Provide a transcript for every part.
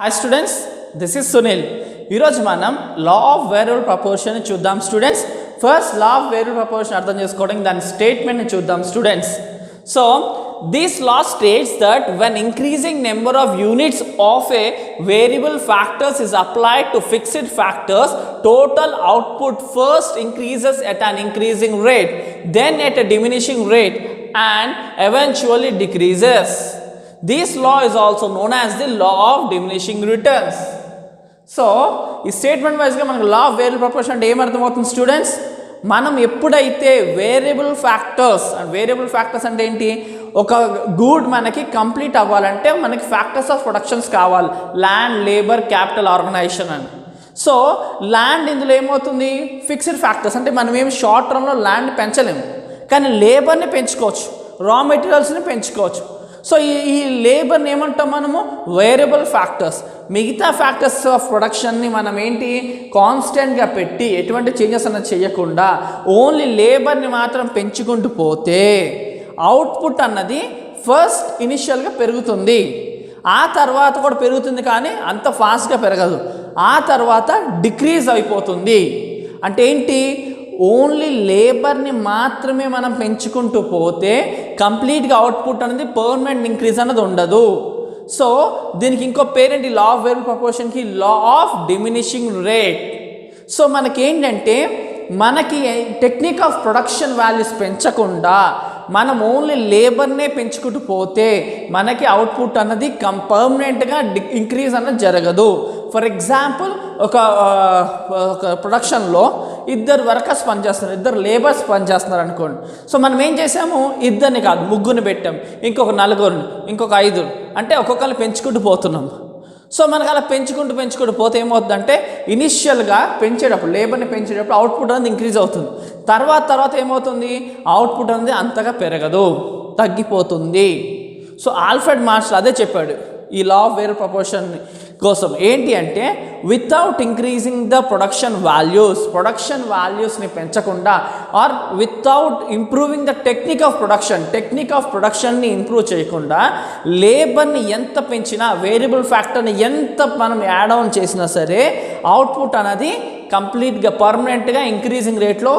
Hi students, this is Sunil. ఈరోజు మనం లా of variable proportion చూద్దాం students. First law of variable proportion అర్థం చేసుకోవడానికి దాని స్టేట్మెంట్ని చూద్దాం students. So this law states that when increasing number of units of a variable factors is applied to fixed factors, total output first increases at an increasing rate, then at a diminishing rate and eventually decreases. This law is also known as the law of diminishing returns. So ఈ statement వైజ్గా మనకు లా of variable proportion అంటే ఏమర్థమవుతుంది students, మనం ఎప్పుడైతే variable factors అంటే ఏంటి, ఒక గూడ్ మనకి కంప్లీట్ అవ్వాలంటే మనకి ఫ్యాక్టర్స్ ఆఫ్ ప్రొడక్షన్స్ కావాలి, ల్యాండ్, లేబర్, క్యాపిటల్, ఆర్గనైజేషన్ అని. సో ల్యాండ్ ఇందులో ఏమవుతుంది, ఫిక్స్డ్ ఫ్యాక్టర్స్ అంటే మనం ఏమి షార్ట్ టర్మ్లో ల్యాండ్ పెంచలేము, కానీ లేబర్ని పెంచుకోవచ్చు, రా మెటీరియల్స్ని పెంచుకోవచ్చు. సో ఈ లేబర్ని ఏమంటాం మనము, వేరియబుల్ ఫ్యాక్టర్స్. మిగతా ఫ్యాక్టర్స్ ఆఫ్ ప్రొడక్షన్ని మనం ఏంటి, కాన్స్టెంట్గా పెట్టి ఎటువంటి చేంజెస్ అన్నది చేయకుండా ఓన్లీ లేబర్ని మాత్రం పెంచుకుంటూ పోతే అవుట్పుట్ అన్నది ఫస్ట్ ఇనిషియల్గా పెరుగుతుంది, ఆ తర్వాత కూడా పెరుగుతుంది కానీ అంత ఫాస్ట్గా పెరగదు, ఆ తర్వాత డిక్రీజ్ అయిపోతుంది. అంటే ఏంటి, ఓన్లీ లేబర్ని మాత్రమే మనం పెంచుకుంటూ పోతే కంప్లీట్గా అవుట్పుట్ అనేది పర్మనెంట్ ఇంక్రీజ్ అన్నది ఉండదు. సో దీనికి ఇంకో పేరేంటి, లా ఆఫ్ వేరియబుల్ ప్రపోర్షన్కి law of diminishing rate. So మనకేంటంటే మనకి టెక్నిక్ ఆఫ్ ప్రొడక్షన్ వాల్యూస్ పెంచకుండా మనం ఓన్లీ లేబర్నే పెంచుకుంటూ పోతే మనకి అవుట్పుట్ అన్నది పర్మనెంట్గా ఇంక్రీజ్ అన్నది జరగదు. ఫర్ ఎగ్జాంపుల్ ఒక ప్రొడక్షన్లో ఇద్దరు వర్కర్స్ పనిచేస్తున్నారు, ఇద్దరు లేబర్స్ పనిచేస్తున్నారు అనుకోండి. సో మనం ఏం చేసాము, ఇద్దరిని కాదు ముగ్గురిని పెట్టాం, ఇంకొక నలుగురిని, ఇంకొక ఐదురు, అంటే ఒక్కొక్కరిని పెంచుకుంటూ పోతున్నాం. సో మనకు అలా పెంచుకుంటూ పోతే ఏమవుతుందంటే ఇనిషియల్గా పెంచేటప్పుడు లేబర్ని పెంచేటప్పుడు అవుట్పుట్ అనేది ఇంక్రీజ్ అవుతుంది, తర్వాత ఏమవుతుంది, అవుట్పుట్ అనేది అంతగా పెరగదు, తగ్గిపోతుంది. సో ఆల్ఫ్రెడ్ మార్షల్ అదే చెప్పాడు ఈ లా ఆఫ్ వేరియబుల్ ప్రపోర్షన్ కోసం. ఏంటి అంటే వితౌట్ ఇంక్రీజింగ్ ద ప్రొడక్షన్ వాల్యూస్ని పెంచకుండా, or without improving the technique of ప్రొడక్షన్ని ఇంప్రూవ్ చేయకుండా లేబర్ని ఎంత పెంచినా, వేరియబుల్ ఫ్యాక్టర్ని ఎంత మనం యాడ్ ఆన్ చేసినా సరే అవుట్పుట్ అనేది కంప్లీట్గా పర్మనెంట్గా ఇంక్రీజింగ్ రేట్లో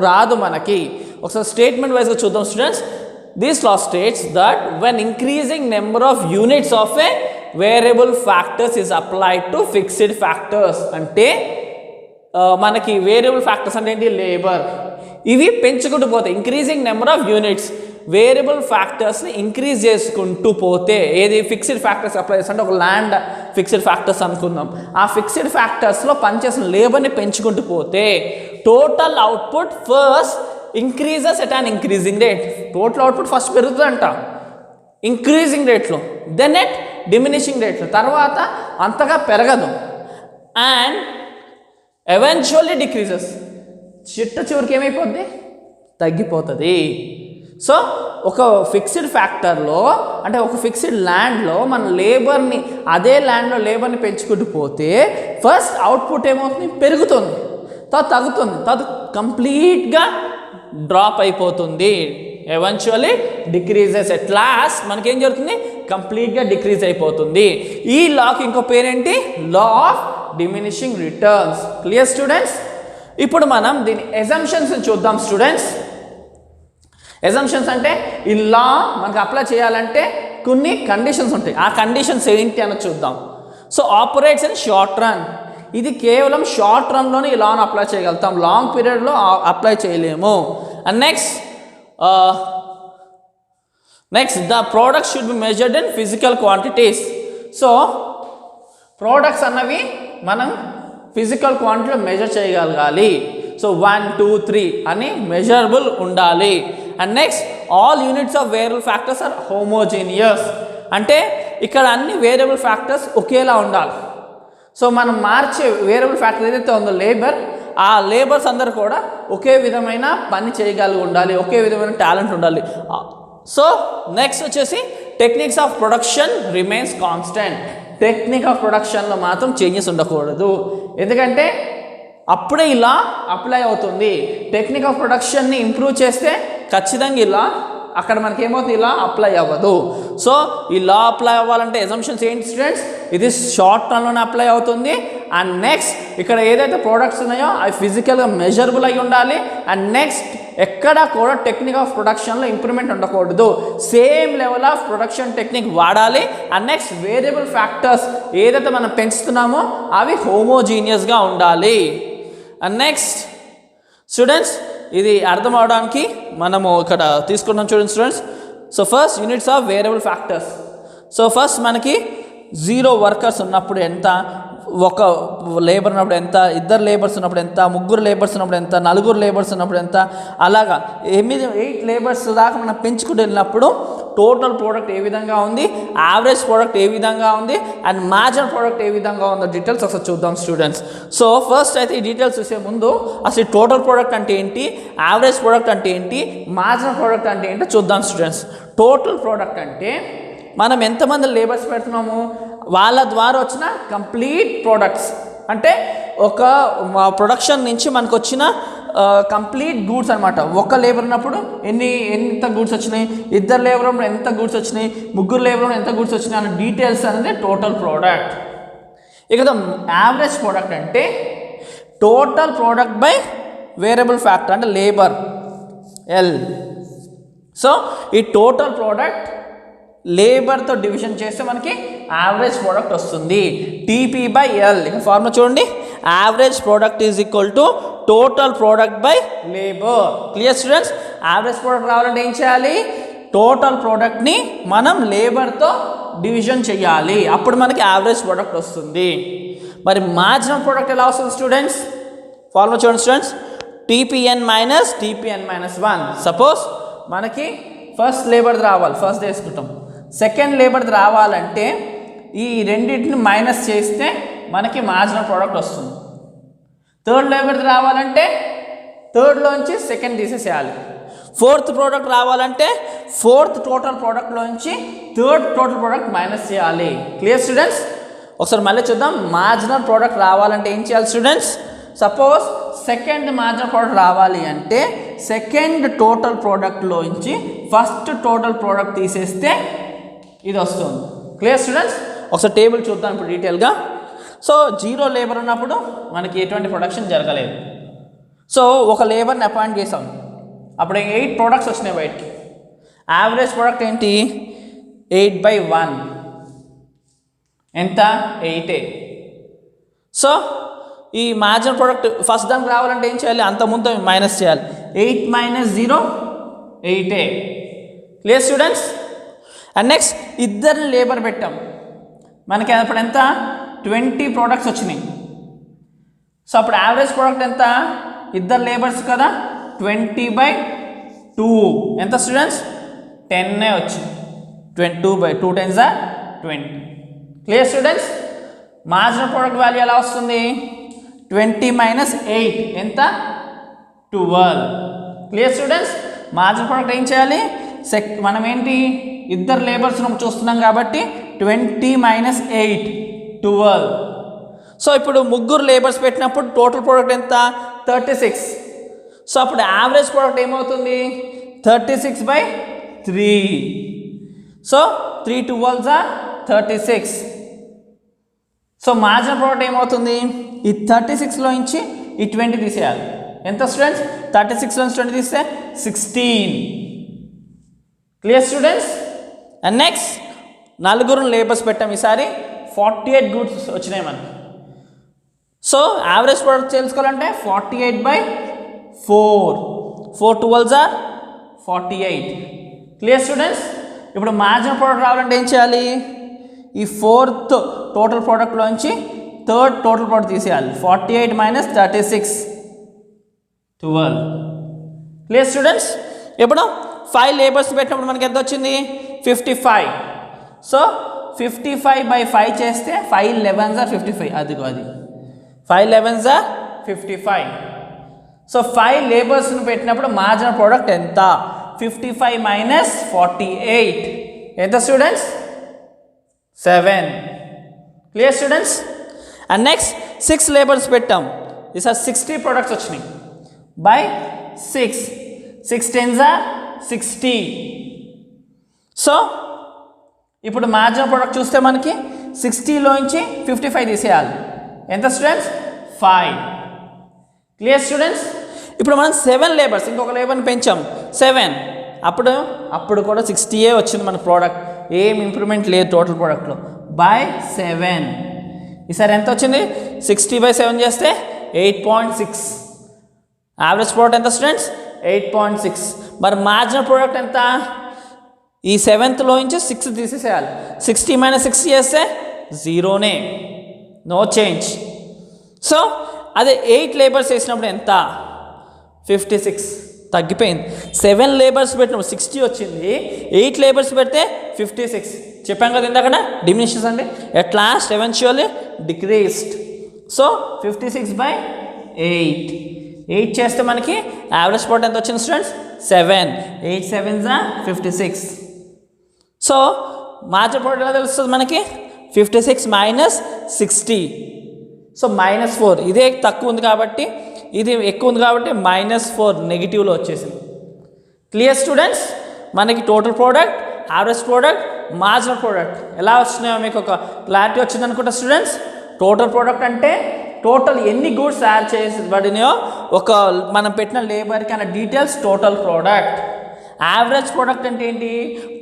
రాదు మనకి. ఒకసారి స్టేట్మెంట్ వైజ్గా చూద్దాం students. This law states that when increasing number of units of a variable factors is applied to fixed factors, అంటే మనకి వేరియబుల్ ఫ్యాక్టర్స్ అంటే ఏంటి, లేబర్, ఇవి పెంచుకుంటూ పోతే increasing number of units, variable ఫ్యాక్టర్స్ని ఇంక్రీజ్ చేసుకుంటూ పోతే, ఏది ఫిక్స్డ్ ఫ్యాక్టర్స్ అప్లై చేస్తే అంటే ఒక ల్యాండ్ ఫిక్స్డ్ ఫ్యాక్టర్స్ అనుకుందాం, ఆ ఫిక్స్డ్ ఫ్యాక్టర్స్లో పనిచేసిన లేబర్ని పెంచుకుంటూ పోతే total output first increases at an increasing rate. Total output first పెరుగుతుందంట ఇంక్రీజింగ్ రేట్లో, దెన్ ఎట్ డిమినిషింగ్ రేట్లో, తర్వాత అంతగా పెరగదు, అండ్ ఎవెన్చువల్లీ డిక్రీజెస్, చివరికి ఏమైపోద్ది, తగ్గిపోతుంది. సో ఒక ఫిక్స్డ్ ఫ్యాక్టర్లో అంటే ఒక ఫిక్స్డ్ ల్యాండ్లో మన లేబర్ని, అదే ల్యాండ్లో లేబర్ని పెంచుకుంటూ పోతే ఫస్ట్ అవుట్పుట్ ఏమవుతుంది, పెరుగుతుంది, తర్వాత తగ్గుతుంది, తర్వాత కంప్లీట్గా డ్రాప్ అయిపోతుంది, ఎవెన్చువల్లీ డిక్రీజెస్. ఎట్ లాస్ట్ మనకేం జరుగుతుంది, కంప్లీట్గా డిక్రీజ్ అయిపోతుంది. ఈ లాకి ఇంకో పేరేంటి, law of diminishing returns. Clear students? ఇప్పుడు మనం దీని ఎజంప్షన్స్ చూద్దాం స్టూడెంట్స్. ఎజంప్షన్స్ అంటే ఈ లా మనకు అప్లై చేయాలంటే కొన్ని కండిషన్స్ ఉంటాయి, ఆ కండిషన్స్ ఏంటి అని చూద్దాం. So operates in short run, ఇది కేవలం షార్ట్ రన్లోనే ఈ లాను అప్లై చేయగలుగుతాం, లాంగ్ పీరియడ్లో అప్లై చేయలేము. And next the products should be measured in physical quantities. So products అన్నవి మనం ఫిజికల్ క్వాంటిటీలో మెజర్ చేయగలగాలి. సో 1, 2, 3 అని మెజరబుల్ ఉండాలి. And next all units of variable factors are homogeneous, అంటే ఇక్కడ అన్ని వేరియబుల్ ఫ్యాక్టర్స్ ఒకేలా ఉండాలి. సో మనం మార్చే వేరియబుల్ ఫ్యాక్టర్ ఏదైతే ఉందో లేబర్, ఆ లేబర్స్ అందరూ కూడా ఒకే విధమైన పని చేయగలిగి ఉండాలి, ఒకే విధమైన టాలెంట్ ఉండాలి. సో నెక్స్ట్ వచ్చేసి techniques of production remains constant, technique of ప్రొడక్షన్లో మాత్రం చేంజెస్ ఉండకూడదు, ఎందుకంటే అప్పుడే ఇలా అప్లై అవుతుంది. టెక్నిక్ ఆఫ్ ప్రొడక్షన్ని ఇంప్రూవ్ చేస్తే ఖచ్చితంగా ఇలా అక్కడ మనకి ఏమవుతుంది, ఇలా అప్లై అవ్వదు. సో ఈ లా అప్లై అవ్వాలంటే ఎజంప్షన్స్ ఏంటి స్టూడెంట్స్, ఇది షార్ట్ టర్మ్లోనే అప్లై అవుతుంది. అండ్ నెక్స్ట్ ఇక్కడ ఏదైతే ప్రోడక్ట్స్ ఉన్నాయో అవి ఫిజికల్గా మెజరబుల్ అయి ఉండాలి. అండ్ నెక్స్ట్ ఎక్కడ కూడా టెక్నిక్ ఆఫ్ ప్రొడక్షన్లో ఇంప్రూవ్మెంట్ ఉండకూడదు, same level of production technique వాడాలి. అండ్ నెక్స్ట్ వేరియబుల్ ఫ్యాక్టర్స్ ఏదైతే మనం పెంచుతున్నామో అవి హోమోజీనియస్గా ఉండాలి. అండ్ నెక్స్ట్ స్టూడెంట్స్ ఇది అర్థం అవడానికి మనము ఇక్కడ తీసుకున్నాం చూడండి students. So first units of variable factors. So first మనకి 0 వర్కర్స్ ఉన్నప్పుడు ఎంత, ఒక లేబర్ ఉన్నప్పుడు ఎంత, 2 లేబర్స్ ఉన్నప్పుడు ఎంత, 3 లేబర్స్ ఉన్నప్పుడు ఎంత, 4 లేబర్స్ ఉన్నప్పుడు ఎంత, అలాగా 8 లేబర్స్ దాకా మనం పెంచుకుంటూ వెళ్ళినప్పుడు టోటల్ ప్రోడక్ట్ ఏ విధంగా ఉంది, యావరేజ్ ప్రోడక్ట్ ఏ విధంగా ఉంది, అండ్ మార్జినల్ ప్రోడక్ట్ ఏ విధంగా ఉందో డీటెయిల్స్ ఒకసారి చూద్దాం స్టూడెంట్స్. సో ఫస్ట్ అయితే ఈ డీటెయిల్స్ చూసే ముందు అసలు టోటల్ ప్రోడక్ట్ అంటే ఏంటి, యావరేజ్ ప్రోడక్ట్ అంటే ఏంటి, మార్జినల్ ప్రోడక్ట్ అంటే ఏంటో చూద్దాం స్టూడెంట్స్. టోటల్ ప్రోడక్ట్ అంటే మనం ఎంతమంది లేబర్స్ పెడుతున్నాము, వాళ్ళ ద్వారా వచ్చిన కంప్లీట్ ప్రోడక్ట్స్, అంటే ఒక ప్రొడక్షన్ నుంచి మనకు వచ్చిన కంప్లీట్ గూడ్స్ అనమాట. ఒక లేబర్ ఉన్నప్పుడు ఎంత గూడ్స్ వచ్చినాయి, 2 లేబర్ ఉన్నప్పుడు ఎంత గూడ్స్ వచ్చినాయి, 3 లేబర్ ఉన్నప్పుడు ఎంత గూడ్స్ వచ్చినాయి అనే డీటెయిల్స్ అనేది టోటల్ ప్రోడక్ట్. ఇక యావరేజ్ ప్రోడక్ట్ అంటే total product by variable factor అంటే లేబర్ ఎల్. సో ఈ టోటల్ ప్రోడక్ట్ లేబర్తో డివిజన్ చేస్తే మనకి యావరేజ్ ప్రోడక్ట్ వస్తుంది, టీపీ బై ఎల్. ఇక ఫార్ములా చూడండి, average product is equal to total product by labour. Clear students, average product రావాలంటే ఏం చేయాలి, టోటల్ ప్రోడక్ట్ని మనం లేబర్తో డివిజన్ చేయాలి, అప్పుడు మనకి యావరేజ్ ప్రోడక్ట్ వస్తుంది. మరి మార్జినల్ ప్రోడక్ట్ ఎలా వస్తుంది స్టూడెంట్స్, ఫార్ములా చూడండి students, TPN minus TPN minus 1. Suppose మనకి ఫస్ట్ లేబర్ది రావాలి, ఫస్ట్ తీసుకుంటాం, సెకండ్ లేబర్ది రావాలంటే ఈ రెండింటిని మైనస్ చేస్తే మనకి మార్జినల్ ప్రోడక్ట్ వస్తుంది. థర్డ్ లేబర్ది రావాలంటే థర్డ్లోంచి సెకండ్ తీసేసేయాలి. ఫోర్త్ ప్రోడక్ట్ రావాలంటే ఫోర్త్ టోటల్ ప్రోడక్ట్లోంచి థర్డ్ టోటల్ ప్రోడక్ట్ మైనస్ చేయాలి. క్లియర్ స్టూడెంట్స్, ఒకసారి మళ్ళీ చూద్దాం. మార్జినల్ ప్రోడక్ట్ రావాలంటే ఏం చేయాలి students, suppose second marginal product రావాలి అంటే సెకండ్ టోటల్ ప్రోడక్ట్లోంచి ఫస్ట్ టోటల్ ప్రోడక్ట్ తీసేస్తే ఇది వస్తుంది. క్లియర్ స్టూడెంట్స్, ఒకసారి టేబుల్ చూద్దాం ఇప్పుడు డీటెయిల్గా. సో 0 లేబర్ ఉన్నప్పుడు మనకి ఎటువంటి ప్రొడక్షన్ జరగలేదు. సో ఒక లేబర్ని అపాయింట్ చేసాం, అప్పుడు 8 ప్రోడక్ట్స్ వచ్చినాయి బయటికి. యావరేజ్ ప్రోడక్ట్ ఏంటి, 8/1 ఎంత, 8. సో ఈ మార్జినల్ ప్రోడక్ట్ ఫస్ట్ దానికి రావాలంటే ఏం చేయాలి, అంత ముందు మైనస్ చేయాలి. 8 - 0 8. Clear students. And next 2 labour పెట్టాం, మనకి అప్పుడు ఎంత, 20 ప్రోడక్ట్స్ వచ్చినాయి. సో అప్పుడు యావరేజ్ ప్రోడక్ట్ ఎంత, 2 లేబర్స్ కదా, 20/2 ఎంత స్టూడెంట్స్, 10 వచ్చింది. 2/2 10s 20. Clear students. Marginal product value ఎలా వస్తుంది, 20 - 8 ఎంత, 12. Clear students. మార్జినల్ ప్రోడక్ట్ ఏం చేయాలి, మనం ఏంటి 2 లేబర్స్ చూస్తున్నాం కాబట్టి 20 - 8 12. సో ఇప్పుడు 3 లేబర్స్ పెట్టినప్పుడు టోటల్ ప్రోడక్ట్ ఎంత, 36. సో అప్పుడు యావరేజ్ ప్రోడక్ట్ ఏమవుతుంది, 36/3. So 3 12s 36. So marginal product ఏమవుతుంది, ఈ 36లో నుంచి ఈ 20 తీసేయాలి. ఎంత స్టూడెంట్స్, 36లో నుంచి 20 తీస్తే 16. Clear students. And next 4 labours పెట్టాం, ఈసారి 48 గూడ్స్ వచ్చినాయి మనకి. సో యావరేజ్ ప్రోడక్ట్ తెలుసుకోవాలంటే 48/4. 4 12s 48. Clear students. ఇప్పుడు మార్జినల్ ప్రోడక్ట్ రావాలంటే ఏం చేయాలి, ఈ 4th total ప్రోడక్ట్లోంచి 3rd total product తీసేయాలి. 48 - 36 12. Clear students. ఇప్పుడు 5 లేబర్స్ పెట్టినప్పుడు మనకి ఎంత వచ్చింది, 55. సో 55/5 చేస్తే 5 11s 55. అదిగో అది 5 11s 55. సో 5 లేబర్స్ని పెట్టినప్పుడు మార్జినల్ ప్రోడక్ట్ ఎంత, 55 - 48 ఎంత students, 7. Clear students. And next 6 labours పెట్టాం, ఈసారి 60 ప్రోడక్ట్స్ వచ్చినాయి. By 6 6 10s 60. సో ఇప్పుడు మార్జినల్ ప్రోడక్ట్ చూస్తే మనకి 60లోంచి 55 తీసేయాలి. ఎంత స్టూడెంట్స్? 5. Clear students? ఇప్పుడు మనం 7 లేబర్స్, ఇంకొక లేబర్ని పెంచాం 7, అప్పుడు కూడా 60 వచ్చింది మన ప్రోడక్ట్. ఏం ఇంప్రూవ్మెంట్ లేదు టోటల్ ప్రోడక్ట్లో. బై 7 ఈసారి ఎంత వచ్చింది? 60/7 చేస్తే 8.6. యావరేజ్ ప్రోడక్ట్ ఎంత స్టూడెంట్స్? 8.6. మరి మార్జినల్ ప్రోడక్ట్ ఎంత? ఈ 7th నుంచి 6 తీసేసేయాలి. 60 - 6 చేస్తే 0నే, నో చేంజ్. సో అదే 8 లేబర్స్ వేసినప్పుడు ఎంత? 56. తగ్గిపోయింది. 7 లేబర్స్ పెట్టినప్పుడు 60 వచ్చింది, 8 లేబర్స్ పెడితే 56. చెప్పాం కదా ఇందాక, డిమినిషన్స్ అండి. At last eventually decreased. So 56/8. 8 చేస్తే మనకి యావరేజ్ ప్రోడక్ట్ ఎంత వచ్చింది students? 7. 8 7s are 56. So marginal product ఎలా తెలుస్తుంది మనకి? 56 - 60. సో -4. ఇదే తక్కువ ఉంది కాబట్టి, ఇది ఎక్కువ ఉంది కాబట్టి -4 నెగిటివ్లో వచ్చేసింది. Clear students? మనకి total product, average product, marginal product ఎలా వచ్చినాయో మీకు ఒక క్లారిటీ వచ్చింది అనుకుంటా స్టూడెంట్స్. టోటల్ ప్రోడక్ట్ అంటే టోటల్ ఎన్ని గూడ్స్ తయారు చేయబడినాయో ఒక మనం పెట్టిన లేబర్కి అన్న details total product. Average product అంటే ఏంటి?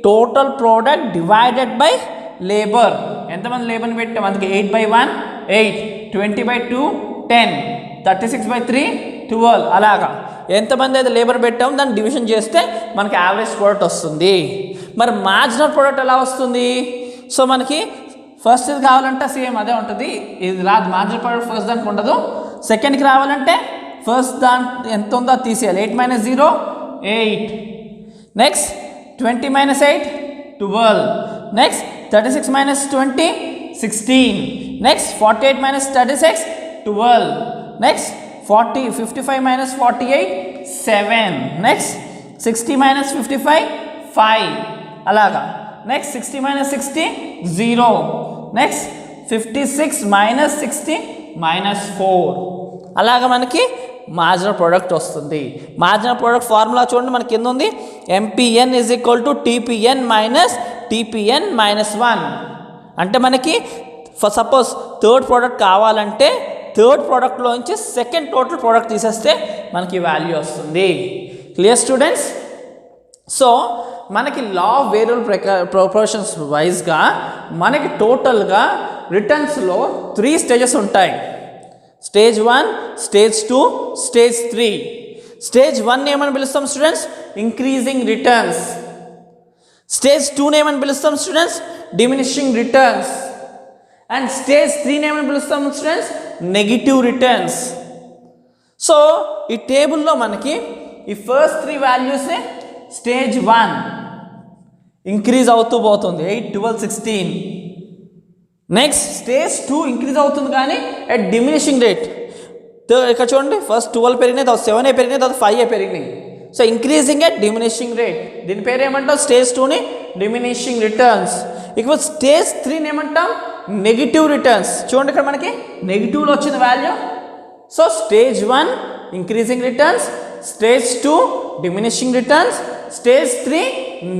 Total product divided by labour. ఎంతమంది లేబర్ని పెట్టాం? అందుకే 8/1 8, 20/2 10, 36/3 12. అలాగా ఎంతమంది అయితే లేబర్ పెట్టామో దాన్ని డివిజన్ చేస్తే మనకి యావరేజ్ ప్రోడక్ట్ వస్తుంది. మరి మార్జినల్ ప్రోడక్ట్ ఎలా వస్తుంది? సో మనకి ఫస్ట్ ఇది కావాలంటే సేమ్ అదే ఉంటుంది, ఇది రాదు. మార్జినల్ ప్రోడక్ట్ ఫస్ట్ దానికి ఉండదు. సెకండ్కి రావాలంటే ఫస్ట్ దాని ఎంత ఉందో అది తీసేయాలి. 8 - 0 8. Next 20 - 8 12. Next 36 - 20 16. Next 48 - 36 12. Next 55 - 48 7. Next 60 - 55 5. అలాగా. నెక్స్ట్ 60 - 60 0. నెక్స్ట్ 56 - 60 -4. అలాగా మనకి మార్జినల్ ప్రోడక్ట్ వస్తుంది. మార్జినల్ ప్రోడక్ట్ ఫార్ములా చూడండి మనకి కింద ఉంది. MPN = TPN - TPN - 1. అంటే మనకి సపోజ్ థర్డ్ ప్రోడక్ట్ కావాలంటే థర్డ్ ప్రోడక్ట్లోంచి సెకండ్ టోటల్ ప్రోడక్ట్ తీసేస్తే మనకి వాల్యూ వస్తుంది. Clear students? సో మనకి లా ఆఫ్ వేరియబుల్ ప్రపోర్షన్స్ వైజ్గా మనకి టోటల్గా రిటర్న్స్లో 3 స్టేజెస్ ఉంటాయి. Stage 1, stage 2, stage 3. స్టేజ్ 1 ఏమని పిలుస్తాం స్టూడెంట్స్? Increasing returns. స్టేజ్ 2 ఏమని పిలుస్తాం students? Diminishing returns. And stage 3 ఏమని పిలుస్తాం స్టూడెంట్స్? Negative returns. సో ఈ టేబుల్లో మనకి ఈ ఫస్ట్ 3 వాల్యూస్ని స్టేజ్ 1 ఇంక్రీజ్ అవుతూ పోతుంది 8, 12, 16. నెక్స్ట్ స్టేజ్ 2 ఇంక్రీజ్ అవుతుంది కానీ ఎట్ డిమినిషింగ్ రేట్. ఇక్కడ చూడండి, ఫస్ట్ 12 పెరిగినాయి, తర్వాత 7 పెరిగినాయి, తర్వాత 5 పెరిగినాయి. So increasing at diminishing rate. దీని పేరు ఏమంటాం? స్టేజ్ 2ని డిమినిషింగ్ రిటర్న్స్. ఇక స్టేజ్ 3ని ఏమంటాం? Negative returns. చూడండి ఇక్కడ మనకి నెగిటివ్లో వచ్చిన value. So stage 1 increasing returns, stage 2 diminishing returns, stage 3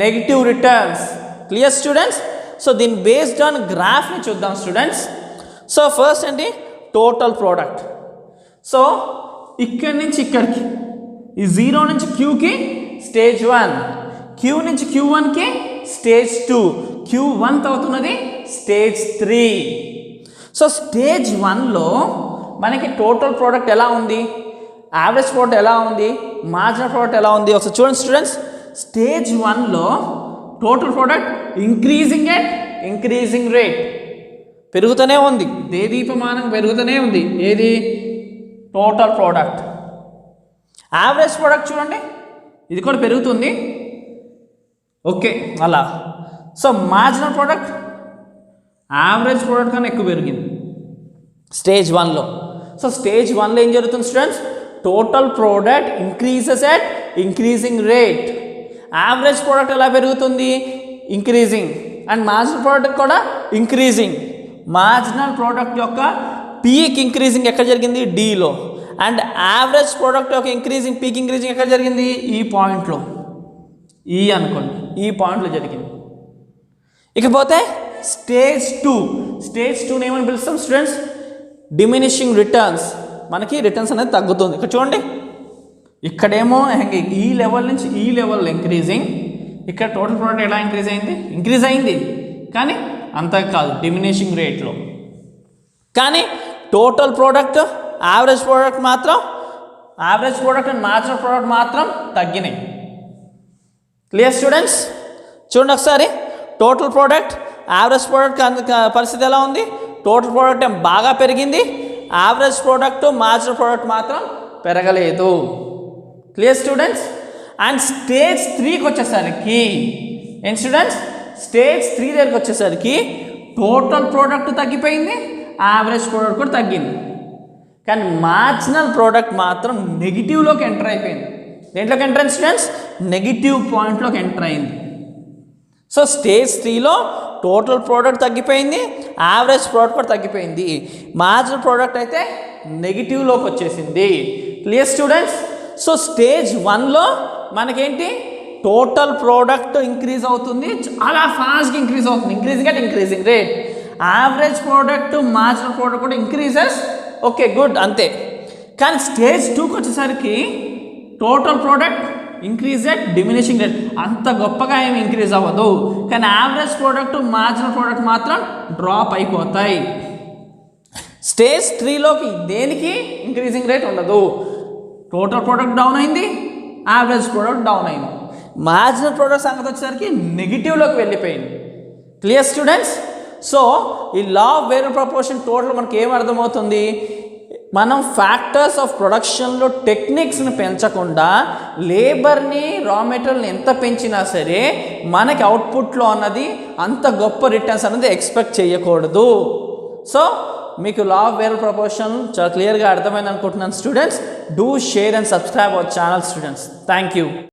negative returns. Clear students? So దీన్ని బేస్డ్ ఆన్ గ్రాఫ్ని చూద్దాం స్టూడెంట్స్. సో ఫస్ట్ ఏంటి? Total product. సో ఇక్కడి నుంచి ఇక్కడికి ఈ 0 నుంచి Qకి స్టేజ్ 1, Q నుంచి Q1కి స్టేజ్ 2, Q1 అవుతున్నది స్టేజ్ 3. సో స్టేజ్ 1లో మనకి టోటల్ ప్రోడక్ట్ ఎలా ఉంది, యావరేజ్ ప్రోడక్ట్ ఎలా ఉంది, మార్జినల్ ప్రోడక్ట్ ఎలా ఉంది ఒకసారి చూడండి స్టూడెంట్స్. స్టేజ్ 1లో టోటల్ ప్రోడక్ట్ ఇంక్రీజింగ్ రేట్ పెరుగుతూనే ఉంది, దేదీపమానం పెరుగుతూనే ఉంది. ఏది? Total product. యావరేజ్ ప్రోడక్ట్ చూడండి, ఇది కూడా పెరుగుతుంది. ఓకే అలా. So marginal product average product కన్నా ఎక్కువ పెరిగింది స్టేజ్ 1లో. సో స్టేజ్ 1లో ఏం జరుగుతుంది students? Total product increases at increasing rate. Average product ఎలా పెరుగుతుంది? ఇంక్రీజింగ్. అండ్ మార్జినల్ ప్రోడక్ట్ కూడా ఇంక్రీజింగ్. మార్జినల్ ప్రోడక్ట్ యొక్క పీక్ ఇంక్రీజింగ్ ఎక్కడ జరిగింది? డీలో. అండ్ యావరేజ్ ప్రోడక్ట్ యొక్క పీక్ ఇంక్రీజింగ్ ఎక్కడ జరిగింది? ఈ పాయింట్లో. ఈ అనుకోండి, ఈ పాయింట్లో జరిగింది. ఇకపోతే స్టేజ్ టూని ఏమని పిలుస్తాం స్టూడెంట్స్? Diminishing returns. మనకి రిటర్న్స్ అనేది తగ్గుతుంది. ఇక్కడ చూడండి, ఇక్కడేమో ఈ లెవెల్ నుంచి ఈ లెవెల్ ఇంక్రీజింగ్, ఇక్కడ టోటల్ ప్రోడక్ట్ ఎలా ఇంక్రీజ్ అయింది కానీ అంత కాదు, డిమినిషింగ్ రేట్లో. కానీ total product, average product and marginal product మాత్రం తగ్గినాయి. Clear students? చూడండి ఒకసారి, టోటల్ ప్రోడక్ట్, యావరేజ్ ప్రోడక్ట్ పరిస్థితి ఎలా ఉంది? టోటల్ ప్రోడక్ట్ ఏం బాగా పెరిగింది, యావరేజ్ ప్రోడక్ట్, మార్జినల్ ప్రోడక్ట్ మాత్రం పెరగలేదు. Clear students? అండ్ స్టేజ్ 3కి వచ్చేసరికి ఏం స్టూడెంట్స్? స్టేజ్ 3 దగ్గరికి వచ్చేసరికి టోటల్ ప్రోడక్ట్ తగ్గిపోయింది, యావరేజ్ ప్రోడక్ట్ కూడా తగ్గింది. కానీ మార్జినల్ ప్రోడక్ట్ మాత్రం నెగిటివ్లోకి ఎంటర్ అయిపోయింది. దేంట్లోకి ఎంటర్ అయింది స్టూడెంట్స్? నెగిటివ్ పాయింట్లోకి ఎంటర్ అయింది. సో స్టేజ్ 3లో టోటల్ ప్రోడక్ట్ తగ్గిపోయింది, యావరేజ్ ప్రోడక్ట్ కూడా తగ్గిపోయింది, మార్జినల్ ప్రోడక్ట్ అయితే నెగిటివ్లోకి వచ్చేసింది. Clear students? సో స్టేజ్ 1లో మనకేంటి? టోటల్ ప్రోడక్ట్ ఇంక్రీజ్ అవుతుంది, చాలా ఫాస్ట్గా ఇంక్రీజ్ అవుతుంది, increasing rate. Average product, marginal product కూడా ఇంక్రీజెస్, ఓకే గుడ్, అంతే. కానీ స్టేజ్ 2కి వచ్చేసరికి total product increase rate, diminishing rate, అంత గొప్పగా ఏమి ఇంక్రీజ్ అవ్వదు. కానీ యావరేజ్ ప్రోడక్ట్, మార్జినల్ ప్రోడక్ట్ మాత్రం డ్రాప్ అయిపోతాయి. స్టేజ్ 3లోకి దేనికి ఇంక్రీజింగ్ రేట్ ఉండదు. టోటల్ ప్రోడక్ట్ డౌన్ అయింది, యావరేజ్ ప్రోడక్ట్ డౌన్ అయింది, మార్జినల్ ప్రోడక్ట్ సంగతి వచ్చేసరికి నెగిటివ్లోకి వెళ్ళిపోయింది. Clear students? సో ఈ లా ఆఫ్ వేరియబుల్ ప్రపోర్షన్ టోటల్ మనకి ఏం అర్థమవుతుంది? మనం ఫ్యాక్టర్స్ ఆఫ్ ప్రొడక్షన్లో టెక్నిక్స్ని పెంచకుండా లేబర్ని, రా మెటీరియల్ని ఎంత పెంచినా సరే మనకి అవుట్పుట్లో అన్నది అంత గొప్ప రిటర్న్స్ అనేది ఎక్స్పెక్ట్ చేయకూడదు. సో మీకు లా ఆఫ్ వేరియబుల్ ప్రపోర్షన్ చాలా క్లియర్గా అర్థమైంది అనుకుంటున్నాను students. Do share and subscribe our channel students. Thank you.